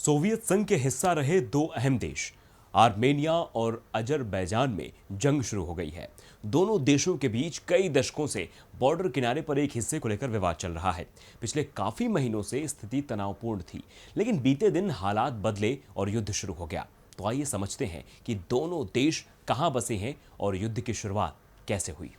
Soviet संघ के हिस्सा रहे दो अहम देश आर्मेनिया और अजरबैजान में जंग शुरू हो गई है। दोनों देशों के बीच कई दशकों से बॉर्डर किनारे पर एक हिस्से को लेकर विवाद चल रहा है। पिछले काफी महीनों से स्थिति तनावपूर्ण थी, लेकिन बीते दिन हालात बदले और युद्ध शुरू हो गया। तो आइए समझते हैं कि दोनों देश कहां बसे हैं और युद्ध की शुरुआत कैसे हुई।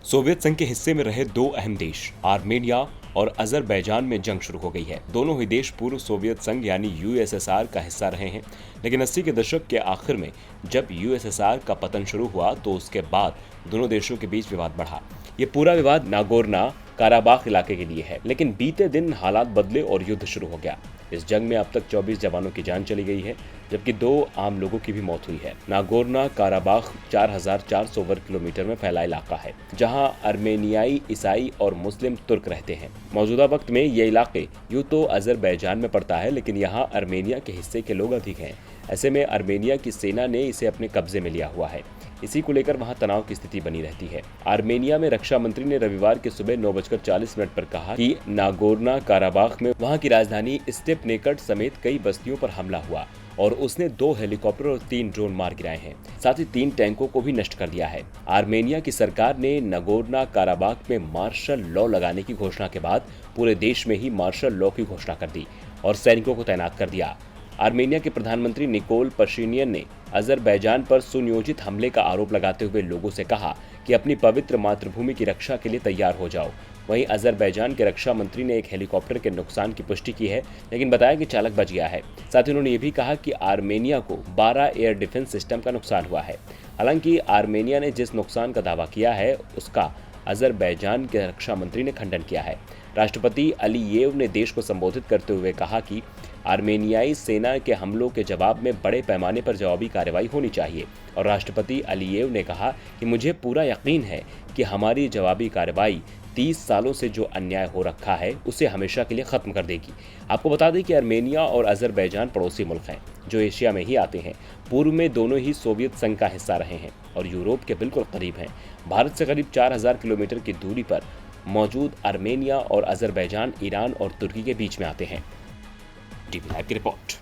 सोवियत संघ के हिस्से में रहे दो अहम देश आर्मेनिया और अजरबैजान में जंग शुरू हो गई है। दोनों ही देश पूर्व सोवियत संघ यानी यूएसएसआर का हिस्सा रहे हैं, लेकिन 80 के दशक के आखिर में जब यूएसएसआर का पतन शुरू हुआ तो उसके बाद दोनों देशों के बीच विवाद बढ़ा। ये पूरा विवाद नागोर्नो काराबाख इलाके के लिए है, लेकिन बीते दिन हालात बदले और युद्ध शुरू हो गया। इस जंग में अब तक 24 जवानों की जान चली गई है, जबकि 2 आम लोगों की भी मौत हुई है। नागोर्नो काराबाख 4400 वर्ग किलोमीटर में फैला इलाका है, जहां आर्मेनियाई, ईसाई और मुस्लिम तुर्क रहते हैं। मौजूदा वक्त में ये इलाके यूं तो अजरबैजान में पड़ता है, लेकिन यहाँ आर्मेनिया के हिस्से के लोग अधिक हैं। ऐसे में आर्मेनिया की सेना ने इसे अपने कब्जे में लिया हुआ है। इसी को लेकर वहां तनाव की स्थिति बनी रहती है। आर्मेनिया में रक्षा मंत्री ने रविवार की सुबह 9:40 पर कहा कि नागोर्नो काराबाख में वहां की राजधानी स्टेपनेकर्ट समेत कई बस्तियों पर हमला हुआ और उसने 2 हेलीकॉप्टर और 3 ड्रोन मार गिराए हैं। साथ ही 3 टैंकों को भी नष्ट कर दिया है। आर्मेनिया की सरकार ने नागोर्नो काराबाख में मार्शल लॉ लगाने की घोषणा के बाद पूरे देश में ही मार्शल लॉ की घोषणा कर दी और सैनिकों को तैनात कर दिया। आर्मेनिया के प्रधानमंत्री निकोल पशिनियन ने अजरबैजान पर सुनियोजित हमले का आरोप लगाते हुए लोगों से कहा कि अपनी पवित्र मातृभूमि की रक्षा के लिए तैयार हो जाओ। वहीं अजरबैजान के रक्षा मंत्री ने एक हेलीकॉप्टर के नुकसान की पुष्टि की है, लेकिन बताया कि चालक बच गया है। साथ ही उन्होंने ये भी कहा कि आर्मेनिया को 12 एयर डिफेंस सिस्टम का नुकसान हुआ है। हालांकि आर्मेनिया ने जिस नुकसान का दावा किया है उसका अजरबैजान के रक्षा मंत्री ने खंडन किया है। राष्ट्रपति अलीयेव ने देश को संबोधित करते हुए कहा कि आर्मेनियाई सेना के हमलों के जवाब में बड़े पैमाने पर जवाबी कार्रवाई होनी चाहिए और राष्ट्रपति अलीयेव ने कहा कि मुझे पूरा यकीन है कि हमारी जवाबी कार्रवाई 30 सालों से जो अन्याय हो रखा है उसे हमेशा के लिए खत्म कर देगी। आपको बता दें कि आर्मेनिया और अजरबैजान पड़ोसी मुल्क हैं जो एशिया में ही आते हैं। पूर्व में दोनों ही सोवियत संघ का हिस्सा रहे हैं और यूरोप के बिल्कुल करीब हैं। भारत से करीब 4000 किलोमीटर की दूरी पर मौजूद आर्मेनिया और अजरबैजान ईरान और तुर्की के बीच में आते हैं। टीवी लाइव की रिपोर्ट।